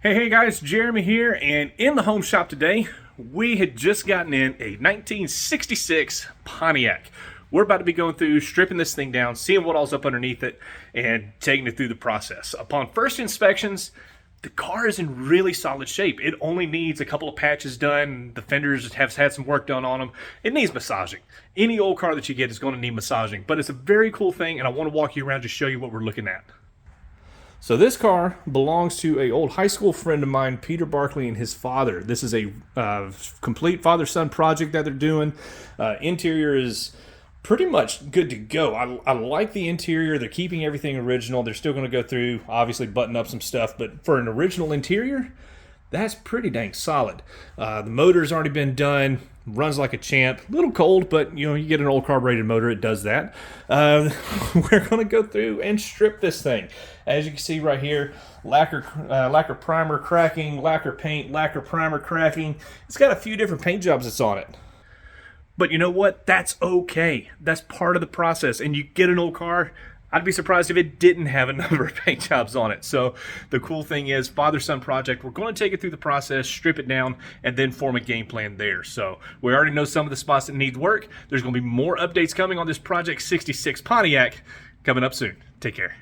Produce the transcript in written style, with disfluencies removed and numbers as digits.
Hey guys, Jeremy here, and in the home shop today, we had just gotten in a 1966 Pontiac. We're about to be going through, stripping this thing down, seeing what all's up underneath it, and taking it through the process. Upon first inspections, the car is in really solid shape. It only needs a couple of patches done. The fenders have had some work done on them. It needs massaging. Any old car that you get is going to need massaging, but it's a very cool thing, and I want to walk you around to show you what we're looking at. So this car belongs to an old high school friend of mine, Peter Barkley, and his father. This is a complete father-son project that they're doing. Interior is pretty much good to go. I like the interior. They're keeping everything original. They're still going to go through, obviously, button up some stuff. But for an original interior, that's pretty dang solid. The motor's already been done. Runs like a champ. A little cold, but you get an old carbureted motor, it does that. We're going to go through and strip this thing. As you can see right here, lacquer primer cracking, lacquer paint, lacquer primer cracking. It's got a few different paint jobs that's on it. But you know what? That's okay. That's part of the process. And you get an old car, I'd be surprised if it didn't have a number of paint jobs on it. So the cool thing is, father-son project, we're going to take it through the process, strip it down, and then form a game plan there. So we already know some of the spots that need work. There's going to be more updates coming on this Project 66 Pontiac coming up soon. Take care.